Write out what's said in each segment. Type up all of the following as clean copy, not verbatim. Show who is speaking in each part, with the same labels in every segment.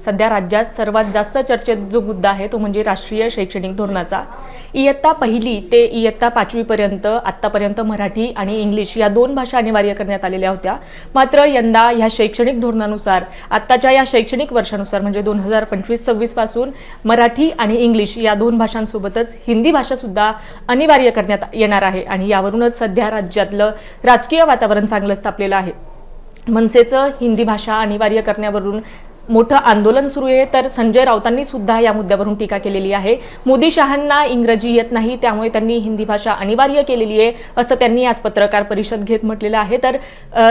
Speaker 1: सध्या राज्यात सर्वात जास्त चर्चेत जो मुद्दा आहे तो म्हणजे राष्ट्रीय शैक्षणिक धोरणाचा। इयत्ता पहिली ते इयत्ता 5वी पर्यंत आतापर्यंत मराठी आणि इंग्लिश या दोन भाषा अनिवार्य करण्यात आलेल्या होत्या। मात्र यंदा ह्या शैक्षणिक धोरणानुसार आत्ताच्या या शैक्षणिक वर्षानुसार म्हणजे 2025-26 पासून मराठी आणि इंग्लिश या दोन भाषांसोबतच हिंदी भाषा सुद्धा अनिवार्य करण्यात येणार आहे आणि यावरूनच सध्या राज्यातलं राजकीय वातावरण चांगलंच तापलेलं आहे। मनसेचं हिंदी भाषा अनिवार्य करण्यावरून मोठं आंदोलन सुरू आहे, तर संजय राऊतांनी सुद्धा या मुद्द्यावरून टीका केलेली आहे। मोदी शहांना इंग्रजी येत नाही त्यामुळे त्यांनी हिंदी भाषा अनिवार्य केलेली आहे असं त्यांनी आज पत्रकार परिषद घेत म्हटलेलं आहे। तर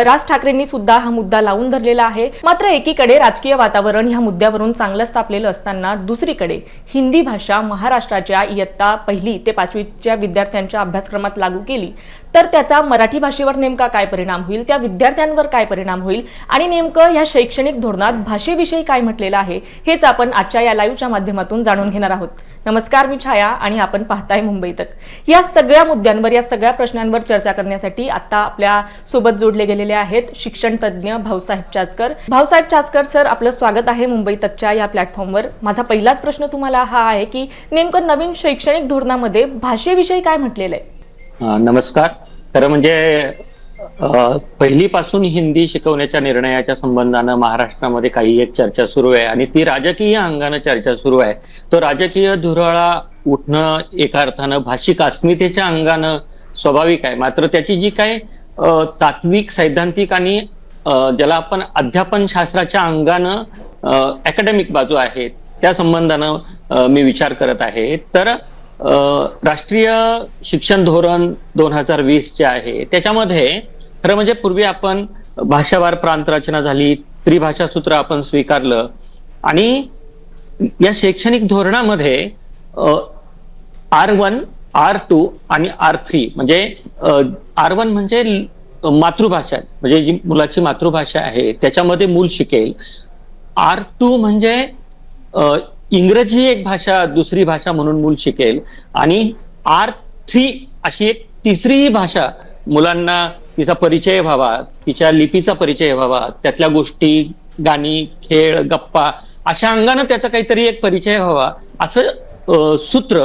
Speaker 1: राज ठाकरेंनी सुद्धा हा मुद्दा लावून धरलेला आहे। मात्र एकीकडे राजकीय वातावरण ह्या मुद्द्यावरून चांगलंच तापलेलं असताना दुसरीकडे हिंदी भाषा महाराष्ट्राच्या इयत्ता पहिली ते 5वीच्या विद्यार्थ्यांच्या अभ्यासक्रमात लागू केली तर त्याचा मराठी भाषेवर नेमका काय परिणाम होईल, त्या विद्यार्थ्यांवर काय परिणाम होईल आणि नेमकं या शैक्षणिक धोरणात भाषेविषयी काय म्हटलेलं आहे हेच आपण आजच्या या लाईव्हच्या माध्यमातून जाणून घेणार आहोत। नमस्कार, मी छाया आणि आपण पाहताय मुंबई तक। या सगळ्या मुद्द्यांवर, या सगळ्या प्रश्नांवर चर्चा करण्यासाठी आता आपल्या सोबत जोडले गेलेले आहेत शिक्षण तज्ज्ञ भाऊसाहेब चासकर। भाऊसाहेब चासकर सर, आपलं स्वागत आहे मुंबई तकच्या या प्लॅटफॉर्मवर। माझा पहिलाच प्रश्न तुम्हाला हा आहे की नेमकं नवीन शैक्षणिक धोरणामध्ये भाषेविषयी काय म्हटलेलं आहे?
Speaker 2: नमस्कार। खरं म्हणजे पहिलीपासून हिंदी शिकवण्याच्या निर्णयाच्या संबंधानं महाराष्ट्रामध्ये काही एक चर्चा सुरू आहे आणि ती राजकीय अंगानं चर्चा सुरू आहे। तो राजकीय धुराळा उठणं एका अर्थानं भाषिक अस्मितेच्या अंगानं स्वाभाविक आहे, मात्र त्याची जी काही तात्विक, सैद्धांतिक आणि ज्याला आपण अध्यापन शास्त्राच्या अंगानं अकॅडमिक बाजू आहे त्या संबंधानं मी विचार करत आहे। तर राष्ट्रीय शिक्षण धोरण 2020 चे आहे, त्याच्यामध्ये खरं म्हणजे पूर्वी आपण भाषावार प्रांत रचना झाली, त्रिभाषा सूत्र आपण स्वीकारलं आणि या शैक्षणिक धोरणामध्ये R1, R2 आणि R3 म्हणजे R1 म्हणजे मातृभाषा, म्हणजे जी मुलाची मातृभाषा आहे त्याच्यामध्ये मूल शिकेल। R2 म्हणजे इंग्रजी एक भाषा दुसरी भाषा म्हणून मूल शिकेल आणि R3 अशी एक तिसरी भाषा मुलांना तिचा परिचय व्हावा, तिच्या लिपीचा परिचय व्हावा, त्यातल्या गोष्टी, गाणी, खेळ, गप्पा अशा अंगानं त्याचा काहीतरी एक परिचय व्हावा असं सूत्र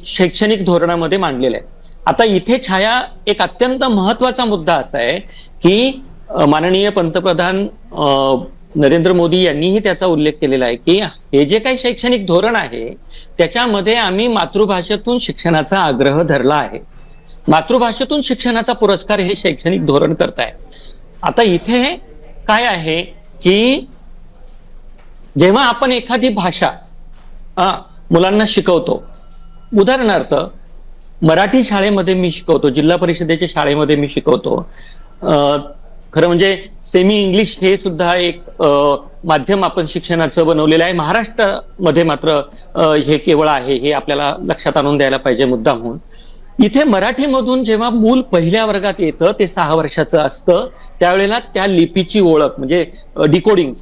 Speaker 2: शैक्षणिक धोरणामध्ये मांडलेलं आहे। आता इथे छाया एक अत्यंत महत्वाचा मुद्दा असा आहे की माननीय पंतप्रधान नरेंद्र मोदी यांनीही त्याचा उल्लेख केलेला आहे की हे जे काही शैक्षणिक धोरण आहे त्याच्यामध्ये आम्ही मातृभाषेतून शिक्षणाचा आग्रह धरला आहे, मातृभाषेतून शिक्षणाचा पुरस्कार हे शैक्षणिक धोरण करताय। आता इथे काय आहे की जेव्हा आपण एखादी भाषा मुलांना शिकवतो, उदाहरणार्थ मराठी शाळेमध्ये मी शिकवतो, जिल्हा परिषदेच्या शाळेमध्ये मी शिकवतो, खरं म्हणजे सेमी इंग्लिश हे सुद्धा एक माध्यम आपण शिक्षणाचं बनवलेलं आहे। महाराष्ट्रामध्ये मात्र हे केवळ आहे, हे आपल्याला लक्षात आणून द्यायला पाहिजे मुद्दा म्हणून। इथे मराठीमधून जेव्हा मूल पहिल्या वर्गात येतं ते 6 वर्षाचं असतं त्यावेळेला त्या लिपीची ओळख म्हणजे डिकोडिंग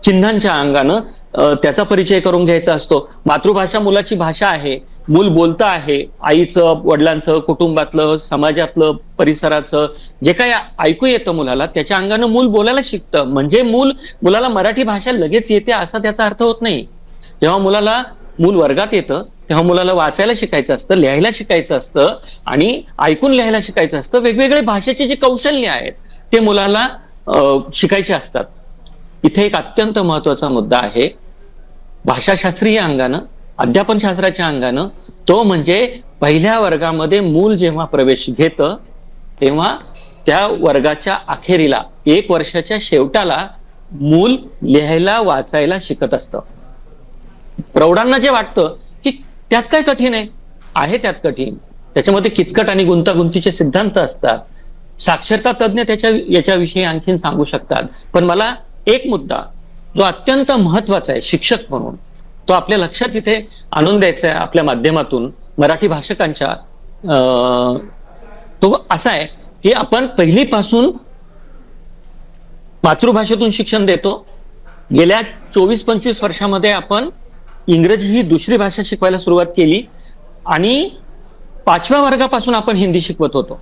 Speaker 2: चिन्हांच्या अंगानं त्याचा परिचय करून घ्यायचा असतो। मातृभाषा मुलाची भाषा आहे, मूल बोलतं आहे, आईचं, वडिलांचं, कुटुंबातलं, समाजातलं, परिसराचं जे काही ऐकू येतं मुलाला त्याच्या अंगानं मूल बोलायला शिकतं। म्हणजे मुलाला मराठी भाषा लगेच येते असा त्याचा अर्थ होत नाही। जेव्हा मूल वर्गात येतं तेव्हा मुलाला वाचायला शिकायचं असतं, लिहायला शिकायचं असतं आणि ऐकून लिहायला शिकायचं असतं। वेगवेगळे भाषेचे जे कौशल्य आहेत ते मुलाला शिकायचे असतात। इथे एक अत्यंत महत्वाचा मुद्दा आहे भाषाशास्त्रीय अंगानं, अध्यापन शास्त्राच्या अंगानं, तो म्हणजे पहिल्या वर्गामध्ये मूल जेव्हा प्रवेश घेतं तेव्हा त्या वर्गाच्या अखेरीला 1 वर्षाच्या शेवटाला मूल लिहायला वाचायला शिकत असतं। प्रौढांना जे वाटतं की त्यात काय कठीण आहे त्यात कठीण, त्याच्यामध्ये किचकट आणि गुंतागुंतीचे सिद्धांत असतात, साक्षरता तज्ज्ञ याच्याविषयी आणखीन सांगू शकतात। पण मला एक मुद्दा जो अत्यंत महत्वाचा आहे शिक्षक म्हणून तो आपल्या लक्षात इथे आणून द्यायचा आहे आपल्या माध्यमातून मराठी भाषकांच्या, तो असा आहे की आपण पहिलीपासून मातृभाषेतून शिक्षण देतो, गेल्या 24-25 वर्षामध्ये आपण इंग्रजी ही दुसरी भाषा शिकवायला सुरुवात केली आणि 5व्या वर्गापासून आपण हिंदी शिकवत होतो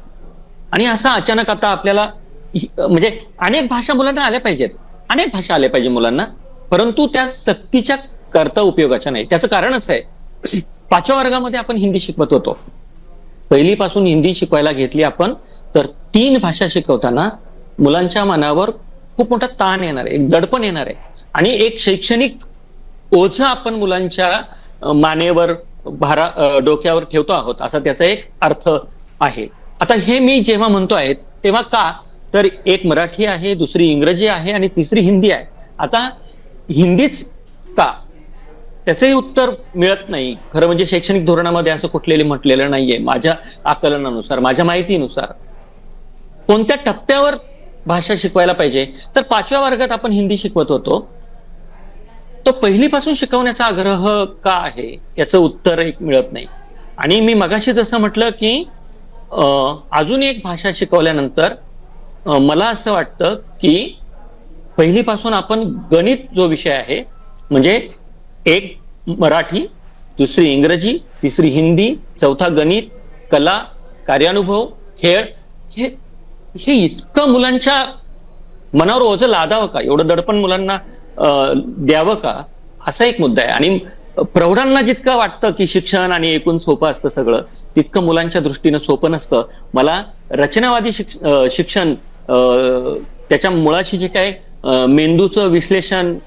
Speaker 2: आणि असं अचानक आता आपल्याला म्हणजे अनेक भाषा मुलांना आल्या पाहिजेत, अनेक भाषा आल्या पाहिजे मुलांना, परंतु त्या सक्तीच्या करता उपयोगाच्या नाही. त्याचं कारणच आहे, 5व्या वर्गामध्ये आपण हिंदी शिकवत होतो, पहिलीपासून हिंदी शिकवायला घेतली आपण, तर 3 भाषा शिकवताना मुलांच्या मनावर खूप मोठा ताण येणार आहे, एक दडपण येणार आहे आणि एक शैक्षणिक ओझं आपण मुलांच्या मानेवर डोक्यावर ठेवतो आहोत, असा त्याचा एक अर्थ आहे. आता हे मी जेव्हा म्हणतो आहे तेव्हा का, तर एक मराठी आहे, दुसरी इंग्रजी आहे आणि तिसरी हिंदी आहे. आता हिंदीच का, त्याचंही उत्तर मिळत नाही. खरं म्हणजे शैक्षणिक धोरणामध्ये असं कुठलेलं म्हटलेलं नाहीये माझ्या आकलनानुसार, माझ्या माहितीनुसार. कोणत्या टप्प्यावर भाषा शिकवायला पाहिजे, तर 5व्या वर्गात आपण हिंदी शिकवत होतो, तो पहिलीपासून शिकवण्याचा आग्रह का आहे याचं उत्तर एक मिळत नाही. आणि मी मगाशी जसं म्हटलं की अजून एक भाषा शिकवल्यानंतर मला असं वाटतं की पहिलीपासून आपण गणित जो विषय आहे, म्हणजे एक मराठी, दुसरी इंग्रजी, तिसरी हिंदी, चौथा गणित, कला, कार्यानुभव, खेळ, हे हे इतकं मुलांच्या मनावर ओझं लादावं का, एवढं दडपण मुलांना द्यावं का, असा एक मुद्दा आहे. आणि प्रौढांना जितकं वाटतं की शिक्षण आणि एकूण सोपं असतं सगळं, तितकं मुलांच्या दृष्टीनं सोपं नसतं. मला रचनावादी शिक्षण, त्याच्या मुळाशी जे काय मेंदूचं विश्लेषण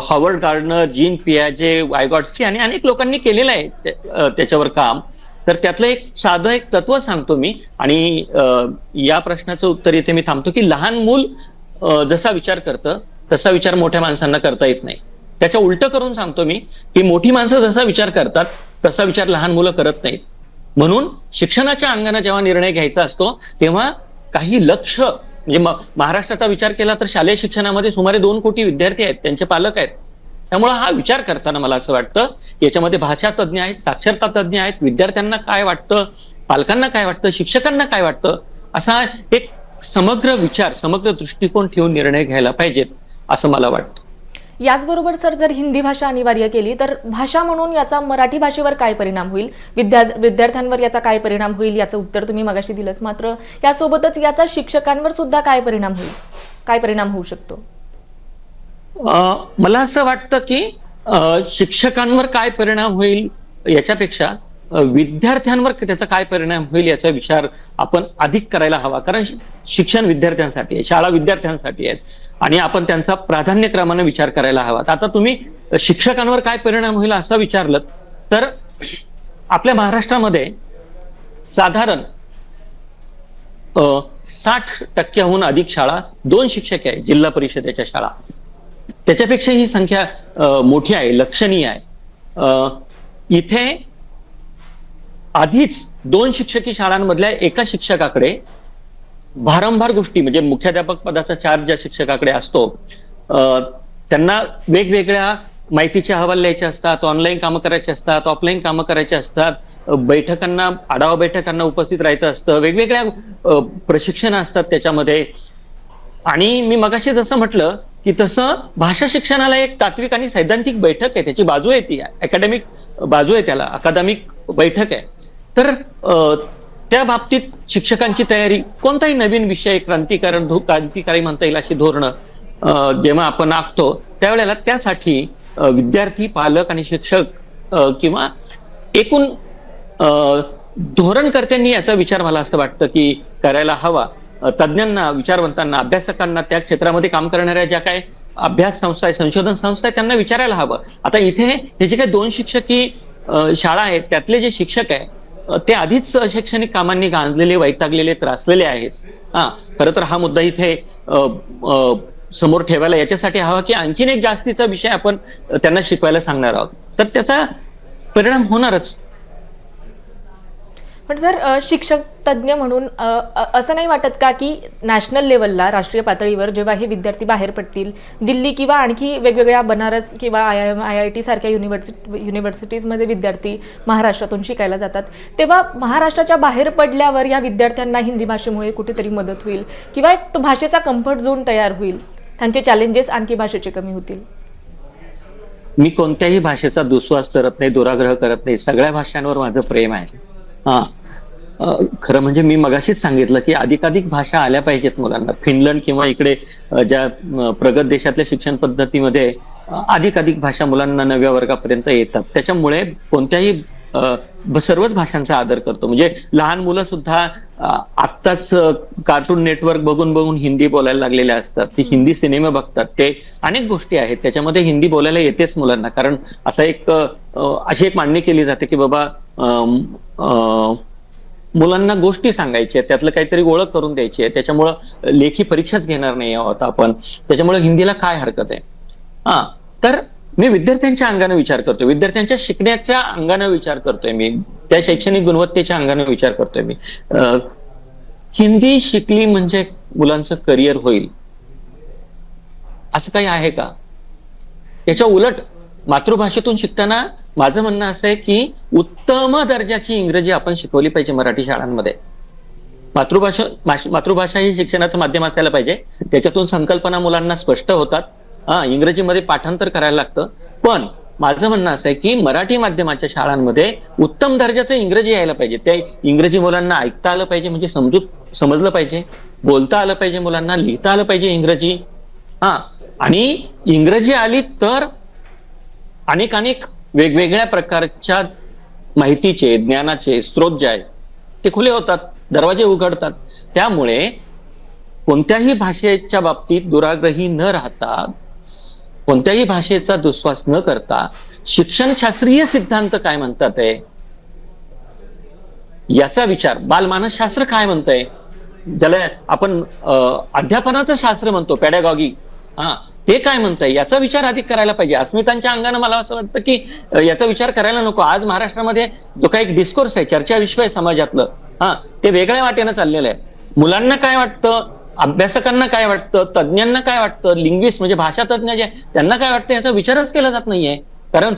Speaker 2: हॉवर्ड गार्डनर, जीन पियाजे, वायगॉट्स्की आणि अनेक लोकांनी केलेलं आहे त्याच्यावर काम. तर त्यातलं एक साधं एक तत्व सांगतो मी, आणि या प्रश्नाचं उत्तर इथे मी थांबतो की लहान मूल जसा विचार करतं तसा विचार मोठ्या माणसांना करता येत नाही. त्याच्या उलट करून सांगतो मी की मोठी माणसं जसा विचार करतात तसा विचार लहान मुलं करत नाहीत. म्हणून शिक्षणाच्या अंगाने जेव्हा निर्णय घ्यायचा असतो तेव्हा काही लक्ष, म्हणजे महाराष्ट्राचा विचार केला तर शालेय शिक्षणामध्ये सुमारे 2 कोटी विद्यार्थी आहेत, त्यांचे पालक आहेत. त्यामुळे हा विचार करताना मला असं वाटतं याच्यामध्ये भाषा तज्ज्ञ आहेत, साक्षरता तज्ज्ञ आहेत, विद्यार्थ्यांना काय वाटतं, पालकांना काय वाटतं, शिक्षकांना काय वाटतं, असा एक समग्र विचार, समग्र दृष्टिकोन ठेवून निर्णय घ्यायला पाहिजेत असं मला वाटतं.
Speaker 1: याचबरोबर सर, जर हिंदी भाषा अनिवार्य केली तर भाषा म्हणून याचा मराठी भाषेवर काय परिणाम होईल, विद्यार्थ्यांवर याचा काय परिणाम होईल, याचं उत्तर तुम्ही मगाशी दिलंच. मात्र यासोबतच याचा शिक्षकांवर सुद्धा काय परिणाम होईल, काय परिणाम होऊ शकतो?
Speaker 2: मला असं वाटतं की शिक्षकांवर काय परिणाम होईल याच्यापेक्षा विद्यार्थ्यांवर त्याचा काय परिणाम होईल याचा विचार आपण अधिक करायला हवा. कारण शिक्षण विद्यार्थ्यांसाठी आहे, शाळा विद्यार्थ्यांसाठी आहेत आणि आपण त्यांचा प्राधान्यक्रमाने विचार करायला हवा. आता तुम्ही शिक्षकांवर काय परिणाम होईल असं विचारलं तर आपल्या महाराष्ट्रामध्ये साधारण 60% अधिक शाळा 2 शिक्षक आहे, जिल्हा परिषदेच्या शाळा. त्याच्यापेक्षा ही संख्या मोठी आहे, लक्षणीय आहे. इथे आधीच 2 शिक्षकी शाळांमधल्या एका शिक्षकाकडे भारंभार गोष्टी, म्हणजे मुख्याध्यापक पदाचा चार्ज ज्या शिक्षकाकडे असतो, त्यांना वेगवेगळ्या माहितीचे अहवाल लिहायचे असतात, ऑनलाईन कामं करायची असतात, ऑफलाईन कामं करायची असतात, बैठकांना, आढावा बैठकांना उपस्थित राहायचं असतं, वेगवेगळ्या प्रशिक्षण असतात त्याच्यामध्ये. आणि मी मगाशी जसं म्हटलं की तसं भाषा शिक्षणाला एक तात्विक आणि सैद्धांतिक बैठक आहे, त्याची बाजू आहे, ती अकॅडमिक बाजू आहे, त्याला अकादमिक बैठक आहे. तर त्या बाबतीत शिक्षकांची तयारी, कोणताही नवीन विषय क्रांतिकारी म्हणता येईल अशी धोरणं जेव्हा आपण आखतो त्यावेळेला त्यासाठी विद्यार्थी, पालक आणि शिक्षक किंवा एकूण धोरणकर्त्यांनी याचा विचार, मला असं वाटतं की करायला हवा. तज्ज्ञांना, विचारवंतांना, अभ्यासकांना, त्या क्षेत्रामध्ये काम करणाऱ्या ज्या काय अभ्यास संस्था आहे, संशोधन संस्था आहे, त्यांना विचारायला हवं. आता इथे हे जे काही 2 शिक्षकी शाळा आहेत त्यातले जे शिक्षक आहे ते आधीच शैक्षणिक कामांनी गांजलेले, वैतागलेले, त्रासलेले आहेत. खरं तर हा मुद्दा इथे समोर ठेवायला याच्यासाठी हवा की आणखीन एक जास्तीचा विषय आपण त्यांना शिकवायला सांगणार आहोत, तर त्याचा परिणाम होणारच.
Speaker 1: पण सर, शिक्षक तज्ज्ञ म्हणून असं नाही वाटत का की नॅशनल लेवलला, राष्ट्रीय पातळीवर जेव्हा हे विद्यार्थी बाहेर पडतील, दिल्ली किंवा आणखी वेगवेगळ्या बनारस किंवा IIT सारख्या युनिव्हर्सिटीजमध्ये विद्यार्थी महाराष्ट्रातून शिकायला जातात, तेव्हा महाराष्ट्राच्या बाहेर पडल्यावर या विद्यार्थ्यांना हिंदी भाषेमुळे कुठेतरी मदत होईल किंवा एक तो भाषेचा कम्फर्ट झोन तयार होईल, त्यांचे चॅलेंजेस आणखी भाषेचे कमी होतील?
Speaker 2: मी कोणत्याही भाषेचा दुस्वास करत नाही, दुराग्रह करत नाही, सगळ्या भाषांवर माझं प्रेम आहे. खरं म्हणजे मी मगाशीच सांगितलं की अधिकाधिक भाषा आल्या पाहिजेत मुलांना. फिनलंड किंवा इकडे ज्या प्रगत देशातल्या शिक्षण पद्धतीमध्ये अधिक भाषा मुलांना 9व्या वर्गापर्यंत येतात. त्याच्यामुळे कोणत्याही सर्वच भाषांचा आदर करतो. म्हणजे लहान मुलं सुद्धा आत्ताच कार्टून नेटवर्क बघून बघून हिंदी बोलायला लागलेले असतात. ते हिंदी सिनेमे बघतात. ते अनेक गोष्टी आहेत त्याच्यामध्ये हिंदी बोलायला येतेच मुलांना. कारण अशी एक मांडणी केली जाते की बाबा मुलांना गोष्टी सांगायच्या, त्यातलं काहीतरी ओळख करून द्यायची आहे, त्याच्यामुळं लेखी परीक्षाच घेणार नाही आहोत आपण, त्याच्यामुळे हिंदीला काय हरकत आहे. तर मी विद्यार्थ्यांच्या अंगाने विचार करतोय, विद्यार्थ्यांच्या शिकण्याच्या अंगाने विचार करतोय, मी त्या शैक्षणिक गुणवत्तेच्या अंगाने विचार करतोय. मी हिंदी शिकली म्हणजे मुलांचं करिअर होईल असं काही आहे का? याच्या उलट मातृभाषेतून शिकताना माझं म्हणणं असं आहे की उत्तम दर्जाची इंग्रजी आपण शिकवली पाहिजे मराठी शाळांमध्ये. मातृभाषा ही शिक्षणाचं माध्यम असायला पाहिजे. त्याच्यातून संकल्पना मुलांना स्पष्ट होतात. इंग्रजीमध्ये पाठांतर करायला लागतं. पण माझं म्हणणं असं आहे की मराठी माध्यमाच्या शाळांमध्ये उत्तम दर्जाचं इंग्रजी यायला पाहिजे. ते इंग्रजी मुलांना ऐकता आलं पाहिजे, म्हणजे समजलं पाहिजे, बोलता आलं पाहिजे, मुलांना लिहिता आलं पाहिजे इंग्रजी. आणि इंग्रजी आली तर अनेक वेगवेगळ्या प्रकारच्या माहितीचे, ज्ञानाचे स्रोत जे आहेत ते खुले होतात, दरवाजे उघडतात. त्यामुळे कोणत्याही भाषेच्या बाबतीत दुराग्रही न राहता, कोणत्याही भाषेचा दुस्वास न करता शिक्षणशास्त्रीय सिद्धांत काय म्हणतात आहे याचा विचार, बालमानसशास्त्र काय म्हणतंय, ज्याला आपण अध्यापनाचं शास्त्र म्हणतो, पॅडॅगॉगी, ते काय म्हणतंय याचा विचार अधिक करायला पाहिजे. अस्मितांच्या अंगानं मला असं वाटतं की याचा विचार करायला नको. आज महाराष्ट्रामध्ये जो काही डिस्कोर्स आहे, चर्चा विश्व आहे समाजातलं, ते वेगळ्या वाटेनं चाललेलं आहे. मुलांना काय वाटतं, अभ्यासकांना काय वाटतं, तज्ज्ञांना काय वाटतं, लिंग्विस्ट म्हणजे भाषा तज्ज्ञ जे त्यांना काय वाटतं याचा विचारच केला जात नाहीये. कारण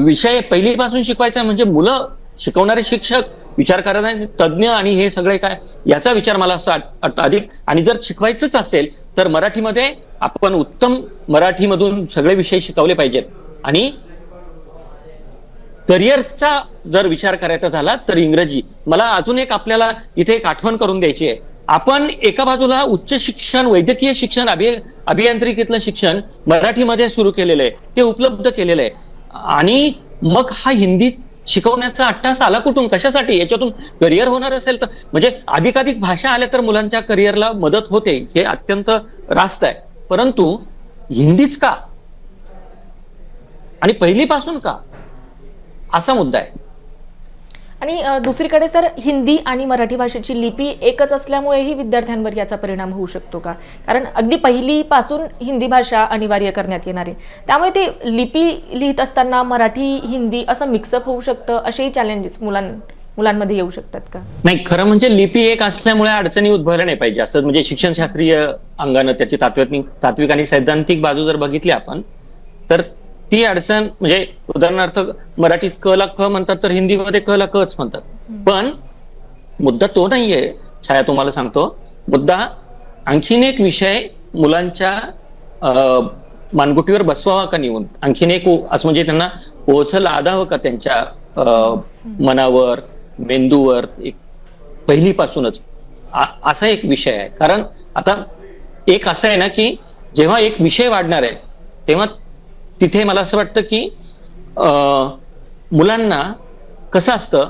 Speaker 2: विषय पहिलीपासून शिकवायचा म्हणजे मुलं, शिकवणारे शिक्षक, विचार करणारे तज्ज्ञ आणि हे सगळे काय याचा विचार मला असं वाटतं अधिक. आणि जर शिकवायचंच असेल तर मराठीमध्ये आपण उत्तम मराठीमधून सगळे विषय शिकवले पाहिजेत. आणि करिअरचा जर विचार करायचा झाला तर इंग्रजी. मला अजून एक आपल्याला इथे एक आठवण करून द्यायची आहे. आपण एका बाजूला उच्च शिक्षण, वैद्यकीय शिक्षण, अभियांत्रिकीतलं शिक्षण मराठीमध्ये सुरू केलेलं आहे, ते उपलब्ध केलेलं आहे. आणि मग हा हिंदी शिकवण्याचा अट्टास आला कुठून, कशासाठी? याच्यातून करिअर होणार असेल तर, म्हणजे अधिकाधिक भाषा आल्या तर मुलांच्या करिअरला मदत होते, हे अत्यंत रास्त आहे. परंतु हिंदीच का आणि पहिलीपासून का, असा मुद्दा आहे.
Speaker 1: आणि दुसरीकडे सर, हिंदी आणि मराठी भाषेची लिपी एकच असल्यामुळेही विद्यार्थ्यांवर याचा परिणाम होऊ शकतो का? कारण अगदी पहिलीपासून हिंदी भाषा अनिवार्य करण्यात येणार आहे, त्यामुळे ते लिपी लिहित असताना मराठी हिंदी असं मिक्सअप होऊ शकतं, असेही चॅलेंजेस मुलांमध्ये येऊ शकतात का?
Speaker 2: नाही, खरं म्हणजे लिपी एक असल्यामुळे अडचणी उद्भवल्या नाही पाहिजे असं, म्हणजे शिक्षणशास्त्रीय अंगानं त्याची तात्विक आणि सैद्धांतिक बाजू जर बघितली आपण तर ती अडचण, म्हणजे उदाहरणार्थ मराठीत क ला क म्हणतात तर हिंदीमध्ये क ला कच म्हणतात. पण मुद्दा तो नाहीये छाया, तुम्हाला सांगतो. मुद्दा आणखीन एक विषय मुलांच्या मानगुटीवर बसवावा का नेऊन, आणखीन एक असं म्हणजे त्यांना ओझं लादावं का त्यांच्या मनावर, मेंदूवर, एक पहिलीपासूनच, असा एक विषय आहे. कारण आता एक असं आहे ना की जेव्हा एक विषय वाढणार आहे तेव्हा तिथे मला असं वाटतं की मुलांना कसं असतं,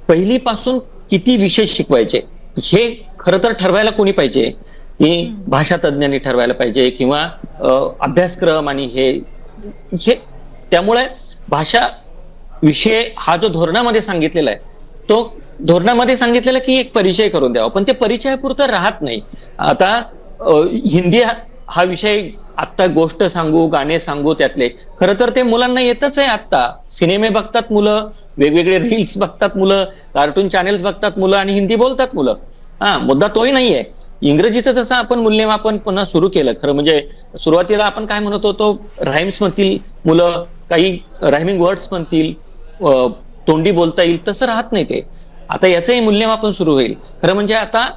Speaker 2: पहिलीपासून किती विषय शिकवायचे हे खरं तर ठरवायला कोणी पाहिजे, की भाषा तज्ज्ञांनी ठरवायला पाहिजे, किंवा अभ्यासक्रम आणि हे त्यामुळे भाषा विषय हा जो धोरणामध्ये सांगितलेला आहे, तो धोरणामध्ये सांगितलेला की एक परिचय करून द्यावा, पण ते परिचयापुरतं राहत नाही. आता हिंदी हा विषय, आत्ता गोष्ट सांगू, गाणे सांगू, त्यातले खरं तर ते मुलांना येतच आहे. आत्ता सिनेमे बघतात मुलं, वेगवेगळे रील्स बघतात मुलं, कार्टून चॅनेल्स बघतात मुलं, आणि हिंदी बोलतात मुलं. मुद्दा तोही नाहीये. इंग्रजीचं जसं आपण मूल्यमापन पुन्हा सुरू केलं, खरं म्हणजे सुरुवातीला आपण काय म्हणत होतो, राईम्स म्हणतील मुलं, काही रायमिंग वर्ड्स म्हणतील, तोंडी बोलता येईल, तसं राहत नाही ते. आता याचंही मूल्यमापन सुरू होईल. खरं म्हणजे आता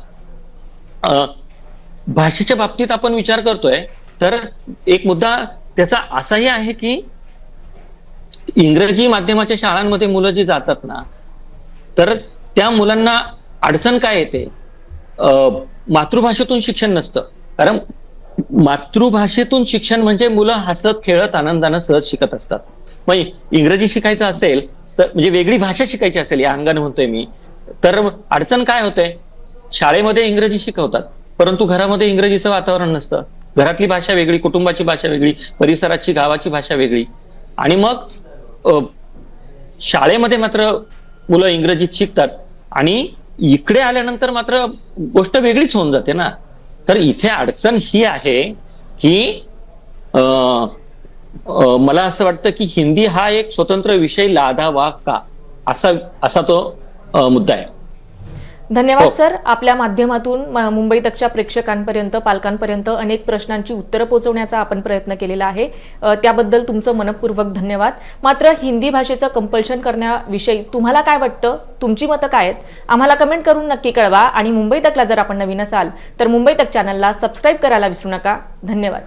Speaker 2: भाषेच्या बाबतीत आपण विचार करतोय तर एक मुद्दा त्याचा असाही आहे की इंग्रजी माध्यमाच्या शाळांमध्ये मुलं जी जातात ना, तर त्या मुलांना अडचण काय येते, मातृभाषेतून शिक्षण नसतं. कारण मातृभाषेतून शिक्षण म्हणजे मुलं हसत खेळत आनंदानं सहज शिकत असतात. मग इंग्रजी शिकायचं असेल तर म्हणजे वेगळी भाषा शिकायची असेल या अंगाने म्हणतोय मी, तर अडचण काय होते, शाळेमध्ये इंग्रजी शिकवतात परंतु घरामध्ये इंग्रजीचं वातावरण नसतं. घरातली भाषा वेगळी, कुटुंबाची भाषा वेगळी, परिसराची गावाची भाषा वेगळी. आणि मग शाळेमध्ये मात्र मुलं इंग्रजीत शिकतात आणि इकडे आल्यानंतर मात्र गोष्ट वेगळीच होऊन जाते ना. तर इथे अडचण ही आहे की मला असं वाटतं की हिंदी हा एक स्वतंत्र विषय लादावा का, असा तो मुद्दा आहे.
Speaker 1: धन्यवाद
Speaker 2: हो.
Speaker 1: सर. आपल्या माध्यमातून मुंबई तकच्या प्रेक्षकांपर्यंत, पालकांपर्यंत अनेक प्रश्नांची उत्तरं पोहोचवण्याचा आपण प्रयत्न केलेला आहे. त्याबद्दल तुमचं मनपूर्वक धन्यवाद. मात्र हिंदी भाषेचं कंपल्शन करण्याविषयी तुम्हाला काय वाटतं, तुमची मतं काय आहेत, आम्हाला कमेंट करून नक्की कळवा. आणि मुंबई तकला जर आपण नवीन असाल तर मुंबई तक चॅनलला सबस्क्राईब करायला विसरू नका. धन्यवाद.